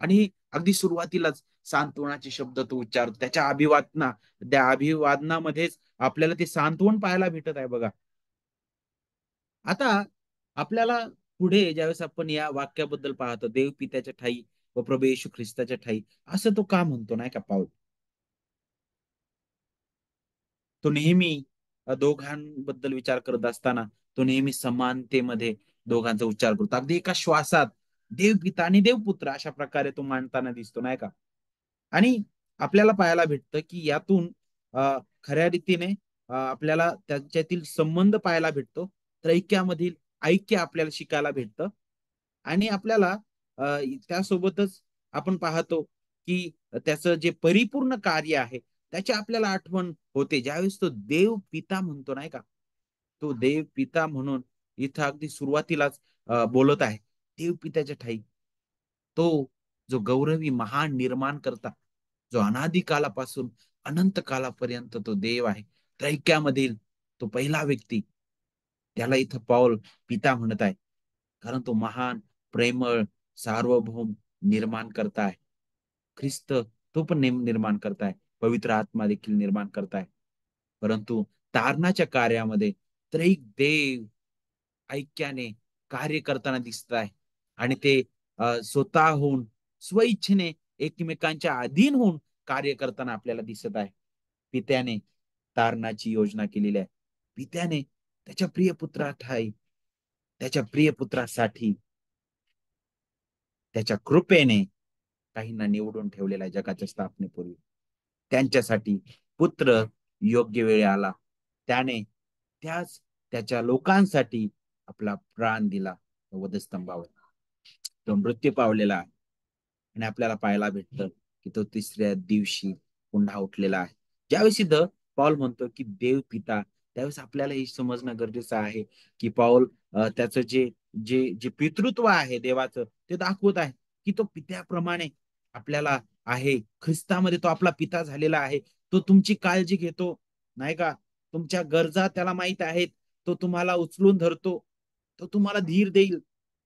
आणि अगदी सुरुवातीलाच सांत्वनाचे शब्द तो उच्चार, त्याच्या अभिवादना, त्या अभिवादनामध्येच आपल्याला ते सांत्वन पाहायला भेटत आहे बघा. आता आपल्याला पुढे ज्यावेळेस आपण या वाक्याबद्दल पाहतो, देव पित्याच्या ठाई व प्रभू येशू ख्रिस्ताच्या ठाई, असं तो का म्हणतो, नाही का पाऊल? तो नेहमी दोघांबद्दल विचार करत असताना तो नेहमी समानतेमध्ये दोघांचा उच्चार करतो. अगदी एका श्वासात देव पिता आणि देवपुत्र अशा प्रकारे तो मांडताना दिसतो, नाही का? आणि आपल्याला पाहायला भेटतं की यातून खऱ्या रीतीने आपल्याला त्यांच्यातील संबंध पाहायला भेटतो. त्रैक्यामधील ऐक्य आपल्याला शिकायला भेटतं. आणि आपल्याला त्यासोबतच आपण पाहतो की त्याचं जे परिपूर्ण कार्य आहे त्याची आपल्याला आठवण होते ज्यावेळेस तो देव पिता म्हणतो, नाही का? तो देव पिता म्हणून इथं अगदी सुरुवातीलाच बोलत आहे देव पित्याच्या ठाई. तो जो गौरवी महान निर्माण करता, जो अनादी कालापासून अनंत कालापर्यंत तो देव आहे, त्रैक्यामधील तो पहिला व्यक्ती, त्याला इथं पाऊल पिता म्हणत आहे. कारण तो महान, प्रेमळ, सार्वभौम निर्माण करताय. ख्रिस्त तो पण निर्माण करताय, पवित्र आत्मा देखील निर्माण करताय. परंतु तारणाच्या कार्यामध्ये त्रैक देव ऐक्याने कार्य करताना दिसत आहे. आणि ते स्वतःहून स्वइच्छेने एकमेकांच्या अधीन होऊन कार्य करताना आपल्याला दिसत आहे. पित्याने तारणाची योजना केलेली आहे. पित्याने त्याच्या प्रिय पुत्राठाई, त्याच्या प्रिय पुत्रासाठी, त्याच्या कृपेने काहींना निवडून ठेवलेला आहे जगाच्या स्थापनेपूर्वी. त्यांच्यासाठी पुत्र योग्य वेळी आला. त्याने त्याच त्याच्या लोकांसाठी आपला प्राण दिला वधस्तंभावर. तो मृत्यू पावलेला आहे. आणि आपल्याला पाहायला भेटतं की तो तिसऱ्या दिवशी पुन्हा उठलेला आहे. ज्यावेळेस इथं पॉल म्हणतो की देव पिता, त्यावेळेस आपल्याला हे समजणं गरजेचं आहे की पॉल त्याचं जे जे जे पितृत्व आहे देवाचं ते दाखवत आहे की तो पित्याप्रमाणे आपल्याला आहे. ख्रिस्तामध्ये तो आपला पिता झालेला आहे. तो तुमची काळजी घेतो, नाही का? तुमच्या गरजा त्याला माहित आहेत. तो तुम्हाला उचलून धरतो, तो तुम्हाला धीर देईल,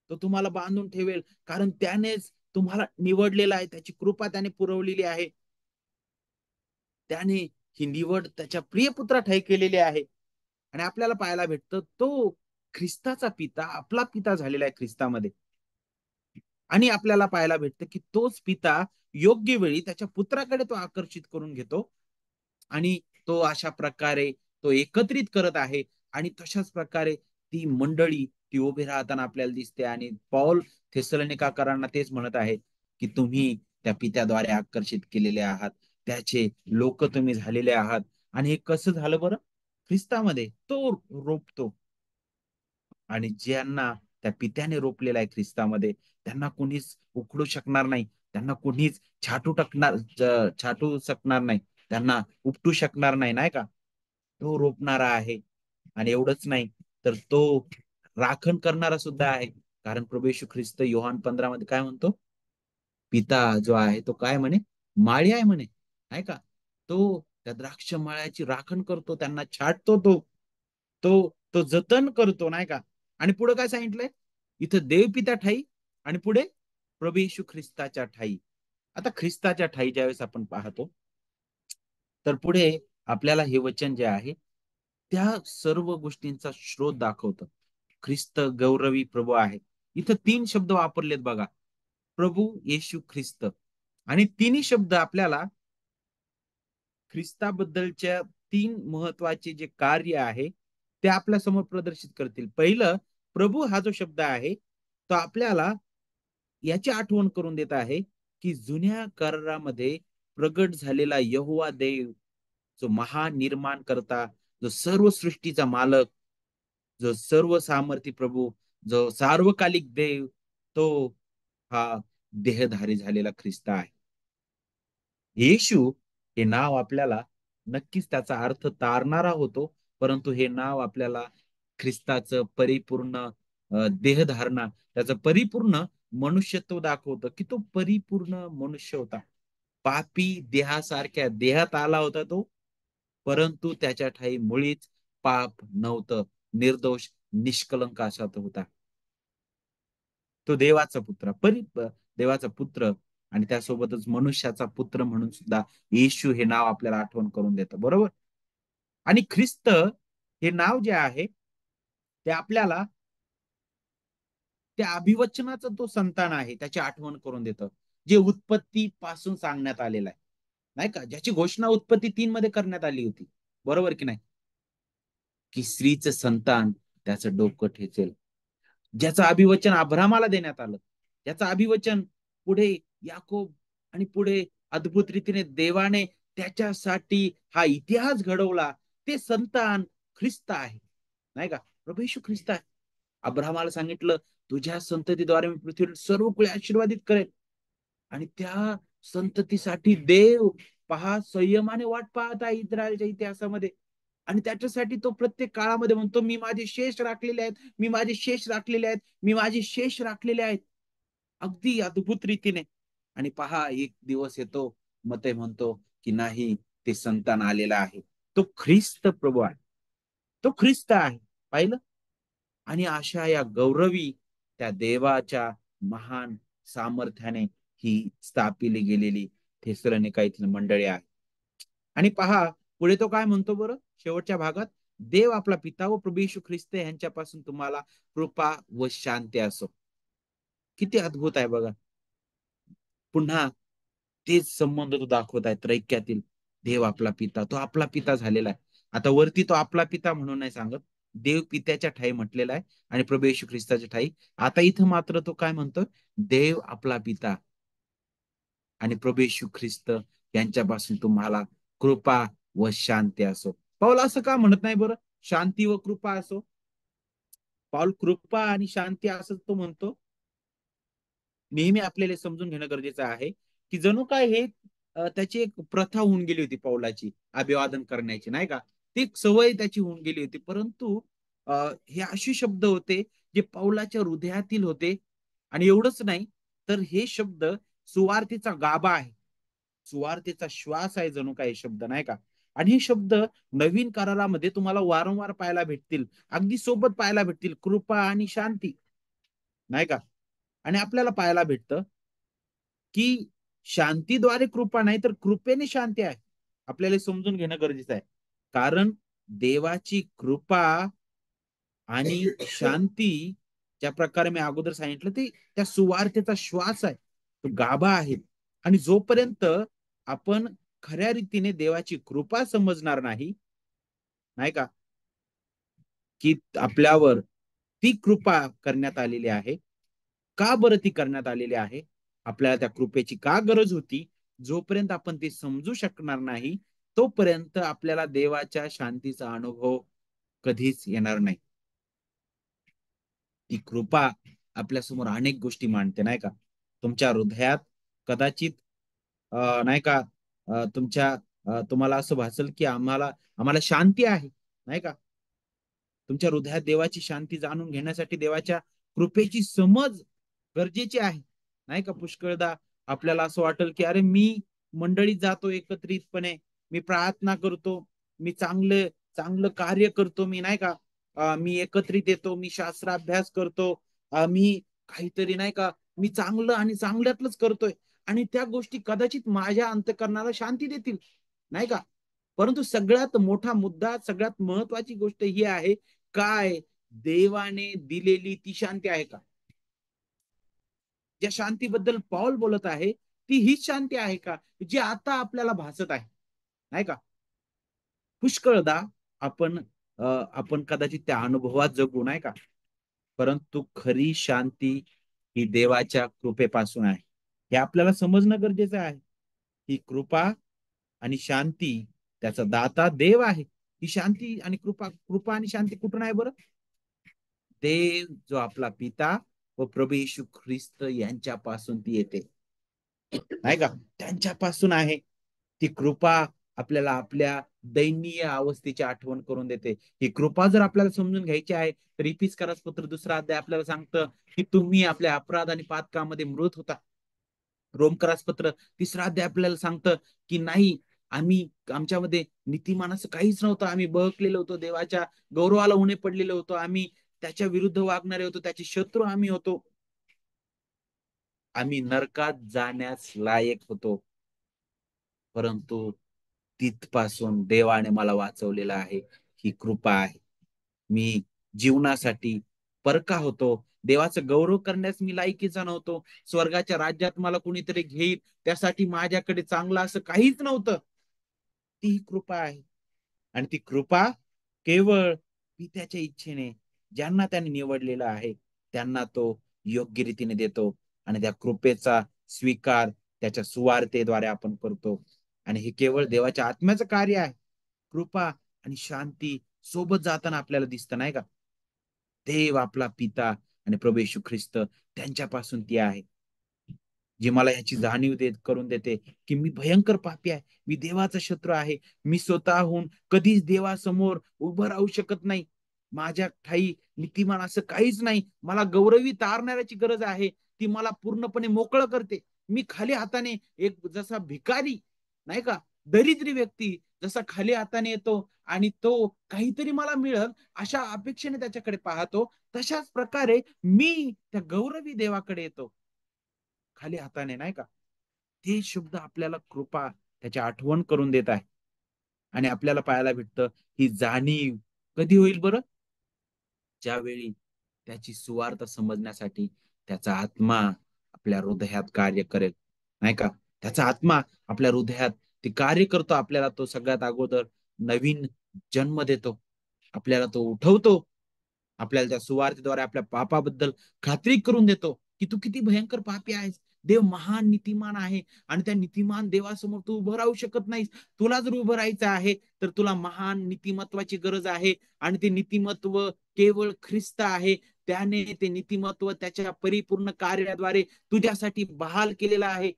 तो तुम्हाला बांधून ठेवेल, कारण त्यानेच तुम्हाला निवडलेला आहे. त्याची कृपा त्याने पुरवलेली आहे. त्याने ही निवड त्याच्या प्रिय पुत्रा ठाई केलेली आहे. आणि आपल्याला पाहायला भेटतं तो ख्रिस्ताचा पिता आपला पिता झालेला आहे ख्रिस्तामध्ये. आणि आपल्याला पाहायला भेटतं की तोच पिता योग्य वेळी त्याच्या पुत्राकडे तो आकर्षित करून घेतो. आणि तो अशा प्रकारे तो एकत्रित करत आहे. आणि तशाच प्रकारे ती मंडळी ती उभी राहताना आपल्याला दिसते. आणि पौल थेसलोनिकाकरांना तेच म्हणत आहेत की तुम्ही त्या पित्याद्वारे आकर्षित केलेले आहात, त्याचे लोक तुम्ही झालेले आहात. आणि हे कसं झालं बरं? ख्रिस्तामध्ये तो रोपतो. आणि ज्यांना त्या पित्याने रोपलेला आहे ख्रिस्तामध्ये, त्यांना कोणीच उखडू शकणार नाही, त्यांना कोणीच छाटू शकणार नाही, त्यांना उपटू शकणार नाही, नाही का? तो रोपणारा आहे. आणि एवढंच नाही, तर तो राखण करणारा सुद्धा आहे. कारण प्रभू येशू ख्रिस्त योहान 15 मध्ये काय म्हणतो? पिता जो आहे तो काय म्हणे? माळी आहे म्हणे, आहे का? तो त्या द्राक्ष माळ्याची राखण करतो, त्यांना छाटतो, तो तो जतन करतो, नाही का? आणि पुढे काय सांगितलंय? इथं देवपिता ठाई, आणि पुढे प्रभू येशू ख्रिस्ताच्या ठाई. आता ख्रिस्ताच्या ठाई ज्यावेळेस आपण पाहतो, तर पुढे आपल्याला हे वचन जे आहे त्या सर्व गोष्टींचा स्रोत दाखवतं. ख्रिस्त गौरवी प्रभू आहे. इथं 3 शब्द वापरलेत बघा. प्रभू येशू ख्रिस्त. आणि तिन्ही शब्द आपल्याला ख्रिस्ताबद्दलच्या 3 महत्वाचे जे कार्य आहे ते आपल्या समोर प्रदर्शित करतील. पहिलं, प्रभू हा जो शब्द आहे तो आपल्याला याची आठवण करून देत आहे की जुन्या करारामध्ये प्रगट झालेला यहोवा देव, जो महानिर्माण करता, जो सर्व सृष्टीचा मालक, जो सर्व सामर्थी प्रभू, जो सार्वकालिक देव, तो हा देहधारी झालेला ख्रिस्त आहे. येशू हे नाव आपल्याला नक्कीच त्याचा अर्थ तारणारा होतो, परंतु हे नाव आपल्याला ख्रिस्ताचं परिपूर्ण देहधारणा, त्याचं परिपूर्ण मनुष्यत्व दाखवतं की तो परिपूर्ण मनुष्य होता. पापी देहासारख्या देहात आला होता तो, परंतु त्याच्या ठाई मुळीच पाप नव्हतं. निर्दोष निष्कलंक असा तो होता. तो देवाचा पुत्र, देवाचा पुत्र, आणि त्यासोबतच मनुष्याचा पुत्र म्हणून सुद्धा येशू हे नाव आपल्याला आठवण करून देतं, बरोबर? आणि ख्रिस्त हे नाव जे आहे ते आपल्याला त्या अभिवचनाचा तो संतान आहे त्याची आठवण करून देतं, जे उत्पत्ती पासून सांगण्यात आलेलं आहे, नाही का? ज्याची घोषणा उत्पत्ती 3 मध्ये करण्यात आली होती, बरोबर की नाही? की स्त्रीचं संतान त्याचं डोकं ठेचेल. ज्याचं अभिवचन अब्रामाला देण्यात आलं, ज्याचं अभिवचन पुढे याकोब, आणि पुढे अद्भुत रीतीने देवाने त्याच्यासाठी हा इतिहास घडवला, ते संतान ख्रिस्त आहे, नाही का? प्रभू येशू ख्रिस्त आहे. अब्रामाला सांगितलं, तुझ्या संततीद्वारे मी पृथ्वीवर सर्व कुळे आशीर्वादित करेल. आणि त्या संततीसाठी देव पहा संयमाने वाट पाहत आहे इस्रायलच्या इतिहासामध्ये. आणि त्याच्यासाठी तो प्रत्येक काळामध्ये म्हणतो, मी माझे शेष राखलेले आहेत, मी माझे शेष राखलेले आहेत, मी माझे शेष राखलेले आहेत, अगदी अद्भुत रीतीने. आणि पहा एक दिवस येतो, मग ते म्हणतो की नाही, ते संतान आलेला आहे, तो ख्रिस्त प्रभू आहे, तो ख्रिस्त आहे. पाहिलं? आणि अशा या गौरवी त्या देवाच्या महान सामर्थ्याने ही स्थापिली गेलेली थेसलोनिका येथील मंडळी आहे. आणि पहा पुढे तो काय म्हणतो बरं शेवटच्या भागात? देव आपला पिता व प्रभू येशू ख्रिस्त यांच्यापासून तुम्हाला कृपा व शांती असो. किती अद्भुत आहे बघा. पुन्हा तेच संबंध तो दाखवत आहे त्रैक्यातील. देव आपला पिता, तो आपला पिता झालेला आहे. आता वरती तो आपला पिता म्हणून नाही सांगत, देव पित्याच्या ठाई म्हटलेला आहे, आणि प्रभू येशू ख्रिस्ताच्या ठाई. आता इथं मात्र तो काय म्हणतो? देव आपला पिता आणि प्रभू येशू ख्रिस्त यांच्यापासून तुम्हाला कृपा व शांती असो. पाऊल असं का म्हणत नाही बरं, शांती व कृपा असो? पाऊल कृपा आणि शांती असं तो म्हणतो. नेहमी आपल्याला समजून घेणं गरजेचं आहे की जणू काय हे त्याची एक प्रथा होऊन गेली होती पौलाची, अभिवादन करण्याची, नाही का? ती एक सवय त्याची होऊन गेली होती. परंतु हे असे शब्द होते जे पौलाच्या हृदयातील होते. आणि एवढंच नाही, तर हे शब्द सुवार्तेचा गाभा आहे, सुवार्तेचा श्वास आहे जणू काही शब्द, नाही का? आणि हे शब्द नवीन करारामध्ये तुम्हाला वारंवार पाहायला भेटतील, अगदी सोबत पाहायला भेटतील, कृपा आणि शांती, नाही का? आणि आपल्याला पाहायला भेटतं की शांतीद्वारे कृपा नाही, तर कृपेने शांती आहे. आपल्याला समजून घेणं गरजेचं आहे. कारण देवाची कृपा आणि शांती, ज्या प्रकारे मी अगोदर सांगितलं, ते त्या सुवार्तेचा श्वास आहे, तो गाभा आहे. आणि जोपर्यंत आपण खऱ्या रीतीने देवाची कृपा समजणार नाही, नाही का, की आपल्यावर ती कृपा करण्यात आलेली आहे. का बरं ती करण्यात आलेली आहे? आपल्याला त्या कृपेची का गरज होती? जोपर्यंत आपण ती समजू शकणार नाही, तोपर्यंत आपल्याला देवाच्या शांतीचा अनुभव कधीच येणार नाही. ती कृपा आपल्यासमोर अनेक गोष्टी मांडते, नाही का? तुमच्या हृदयात कदाचित नाही का, तुम्हाला असं भासेल की आम्हाला आम्हाला शांती आहे, नाही का? तुमच्या हृदयात देवाची शांती जाणून घेण्यासाठी देवाच्या कृपेची समज गरजेची आहे, नाही का? पुष्कळदा आपल्याला असं वाटेल की अरे मी मंडळीत जातो एकत्रितपणे, मी प्रार्थना करतो, मी चांगलं चांगलं कार्य करतो, मी नाही का, मी एकत्रित येतो, मी शास्त्राभ्यास करतो, मी काहीतरी नाही का, मी चांगलं आणि चांगल्यातलंच करतोय, आणि त्या गोष्टी कदाचित माझ्या अंतःकरणाला शांती देतील, नाही का? परंतु सगळ्यात मोठा मुद्दा, सगळ्यात महत्वाची गोष्ट ही आहे, काय देवाने दिलेली ती शांती आहे का? ज्या शांतीबद्दल पॉल बोलत आहे, ती हीच शांती आहे का जी आता आपल्याला भासत आहे, नाही का? पुष्कळदा आपण आपण कदाचित त्या अनुभवात जगू, नाही का? परंतु खरी शांती ही देवाच्या कृपेपासून आहे, हे आपल्याला समजणं गरजेचं आहे. ही कृपा आणि शांती, त्याचा दाता देव आहे. ही शांती आणि कृपा कृपा आणि शांती कुठून आहे बरं? देव जो आपला पिता व प्रभू येशू ख्रिस्त यांच्यापासून ती येते, नाही का? त्यांच्यापासून आहे ती कृपा. आपल्याला आपल्या दयनीय अवस्थेची आठवण करून देते. ही कृपा जर आपल्याला समजून घ्यायची आहे, तर इफिसकारास पत्र 2 अध्याय आपल्याला सांगतं की तुम्ही आपल्या अपराध आणि पातकामध्ये मृत होता. रोमकारास पत्र 3 अध्याय आपल्याला सांगतं की नाही, आम्ही आमच्यामध्ये नीतिमान असं काहीच नव्हतं, आम्ही बहकलेलो होतो, देवाच्या गौरवाला उणे पडलेलो होतो, आम्ही त्याच्या विरुद्ध वागणारे होतो, त्याचे शत्रू आम्ही होतो, आम्ही नरकात जाण्यास लायक होतो. परंतु तिथपासून देवाने मला वाचवलेलं आहे. ही कृपा आहे. मी जीवनासाठी परका होतो, देवाचं गौरव करण्यास मी लायकीचा नव्हतो, स्वर्गाच्या राज्यात मला कुणीतरी घेईल त्यासाठी माझ्याकडे चांगलं असं काहीच नव्हतं. ती कृपा आहे. आणि ती कृपा केवळ पित्याच्या इच्छेने, ज्यांना त्याने निवडलेलं आहे, त्यांना तो योग्य रीतीने देतो. आणि त्या कृपेचा स्वीकार त्याच्या सुवार्तेद्वारे आपण करतो. आणि हे केवळ देवाच्या आत्म्याचं कार्य आहे. कृपा आणि शांती सोबत जाताना आपल्याला दिसतं, नाही का? देव आपला पिता आणि प्रभू येशू ख्रिस्त त्यांच्यापासून ती आहे, जी मला याची जाणीव करून देते की मी भयंकर पापी आहे, मी देवाचा शत्रू आहे, मी स्वतःहून कधीच देवासमोर उभं राहू शकत नाही, माझ्या ठाई नीतिमान असं काहीच नाही, मला गौरवी तारणाऱ्याची गरज आहे, ती मला पूर्णपणे मोकळं करते. मी खाली हाताने, एक जसा भिकारी, नाही का, दरिद्री व्यक्ती जसा खाली हाताने येतो आणि तो काहीतरी मला मिळेल अशा अपेक्षेने त्याच्याकडे पाहतो, तशाच प्रकारे मी त्या गौरवी देवाकडे येतो खाली हाताने, नाही का? ते शब्द आपल्याला कृपा, त्याची आठवण करून देत आहे. आणि आपल्याला पाहायला भेटतं ही जाणीव कधी होईल बरं? ज्यावेळी त्याची सुवार्थ समजण्यासाठी त्याचा आत्मा आपल्या हृदयात कार्य करेल, नाही का? त्याचा आत्मा आपल्या हृदयात ते कार्य करतो, आपल्याला तो सगळ्यात अगोदर नवीन जन्म देतो, आपल्याला तो उठवतो, आपल्याला त्या सुवार्तेद्वारे आपल्या पापाबद्दल खात्री करून देतो की तू किती भयंकर पापी आहेस, देव महान नीतिमान आहे, आणि त्या नीतिमान देवासमोर तू उभं राहू शकत नाहीस. तुला जर उभं राहायचं आहे तर तुला महान नीतिमत्वाची गरज आहे, आणि ते नीतिमत्व केवळ ख्रिस्त आहे. त्याने ते नीतिमत्व त्याच्या परिपूर्ण कार्याद्वारे तुझ्यासाठी बहाल केलेलं आहे.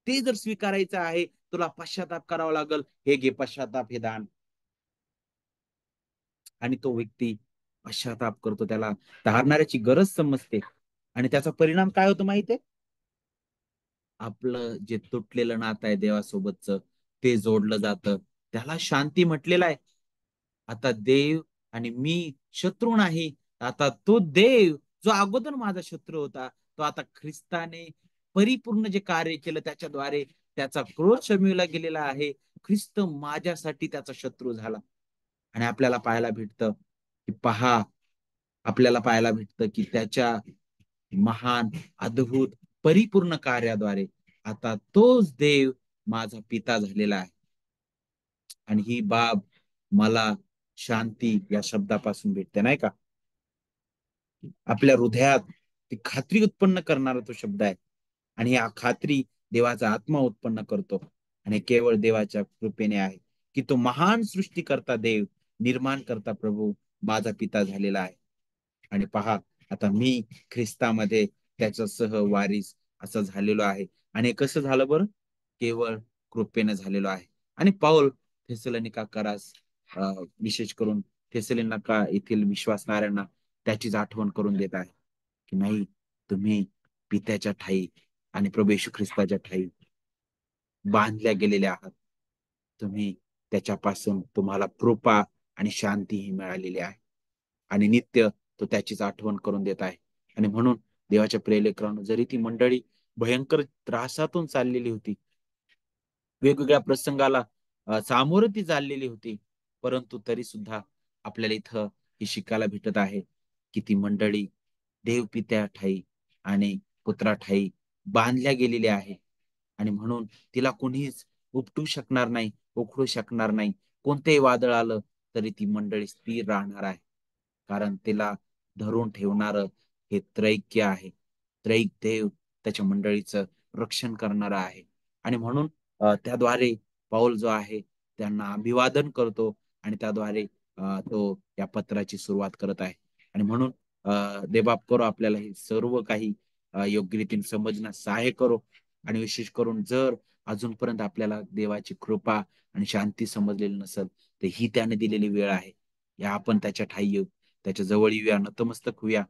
ते जर स्वीकारायचं आहे, तुला पश्चाताप करावा लागेल. हे घे पश्चाताप, हे दान. आणि तो व्यक्ती पश्चाताप करतो, त्याला तारणाऱ्याची गरज समजते, आणि त्याचा परिणाम काय होतो माहितीये? आपलं जे तुटलेलं नातं आहे देवासोबतच, ते जोडलं जातं. त्याला शांती म्हटलेलं आहे. आता देव आणि मी शत्रू नाही. आता तो देव जो अगोदर माझा शत्रू होता, तो आता ख्रिस्ताने परिपूर्ण जे कार्य केलं त्याच्याद्वारे त्याचा क्रोध शमविला गेलेला आहे. ख्रिस्त माझ्यासाठी त्याचा शत्रू झाला. आणि आपल्याला पाहायला भेटतं की त्याच्या महान, अद्भुत, परिपूर्ण कार्याद्वारे आता तोच देव माझा पिता झालेला आहे. आणि ही बाब मला शांती या शब्दापासून भेटते, नाही का? आपल्या हृदयात ती खात्री उत्पन्न करणारा तो शब्द आहे. आणि हा खात्री देवाचा आत्मा उत्पन्न करतो. आणि केवळ देवाच्या कृपेने आहे की तो महान सृष्टीकर्ता देव, निर्माण करता प्रभू माझा पिता झालेला आहे. आणि पहा, आता मी ख्रिस्तामध्ये त्याच्या सहवारीस असं झालेलो आहे. आणि कसं झालं बरं? केवळ कृपेने झालेलो आहे. आणि पाऊल थेसलोनिका करास विशेष करून थेसलोनिका येथील विश्वासणाऱ्यांना त्याचीच आठवण करून देत आहे की नाही, तुम्ही पित्याच्या ठाई आणि प्रभू येशू ख्रिस्ताच्या ठाई बांधल्या गेलेल्या आहात. तुम्ही त्याच्यापासून तुम्हाला कृपा आणि शांती ही मिळालेली आहे. आणि नित्य तो त्याचीच आठवण करून देत आहे. आणि म्हणून देवाच्या प्रियलेकरांनो, जरी ती मंडळी भयंकर त्रासातून चाललेली होती, वेगवेगळ्या प्रसंगाला सामोरं ती चाललेली होती, परंतु तरी सुद्धा आपल्याला इथं हे शिकायला भेटत आहे की ती मंडळी देवपित्या ठाई आणि पुत्रा ठाई बांधल्या गेलेली आहे. आणि म्हणून तिला कोणीच उपटू शकणार नाही, उखडू शकणार नाही. कोणतेही वादळ आलं तरी ती मंडळी स्थिर राहणार आहे. कारण तिला धरून ठेवणार हे त्रैक्य आहे. त्रैक देव त्याच्या मंडळीचं रक्षण करणार आहे. आणि म्हणून त्याद्वारे पाऊल जो आहे त्यांना अभिवादन करतो. आणि त्याद्वारे तो या पत्राची सुरुवात करत आहे. आणि म्हणून देवबाप करो आपल्याला हे सर्व काही योग्य रीतीने समजण्यास सहाय्य करो. आणि विशेष करून जर अजूनपर्यंत आपल्याला देवाची कृपा आणि शांती समजलेली नसेल, तर ही त्याने दिलेली वेळ आहे. या आपण त्याच्या ठाई येऊ, त्याच्या जवळ येऊया, नतमस्तक होऊया,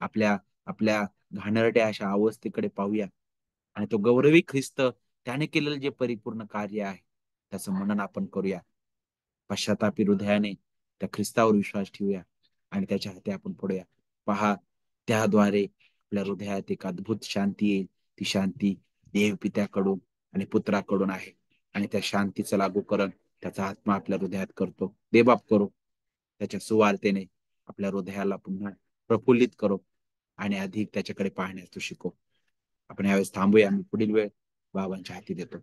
आपल्या आपल्या घाणेरड्या अशा अवस्थेकडे पाहूया. आणि तो गौरवी ख्रिस्त त्याने केलेलं जे परिपूर्ण कार्य आहे त्याचं मनन आपण करूया. पश्चातापी हृदयाने त्या ख्रिस्तावर विश्वास ठेवूया आणि त्याच्या हाती आपण पडूया. पहा, त्याद्वारे आपल्या हृदयात एक अद्भुत शांती येईल. ती शांती देव पित्याकडून आणि पुत्राकडून आहे. आणि त्या शांतीचं लागूकरण त्याचा आत्मा आपल्या हृदयात करतो. देवबाप करो त्याच्या सुवार्तेने आपल्या हृदयाला पुन्हा प्रफुल्लित करो आणि अधिक त्याच्याकडे पाहण्यास तू शिकव. आपण यावेळेस थांबूया आणि पुढील वेळ बाबांच्या हाती देतो.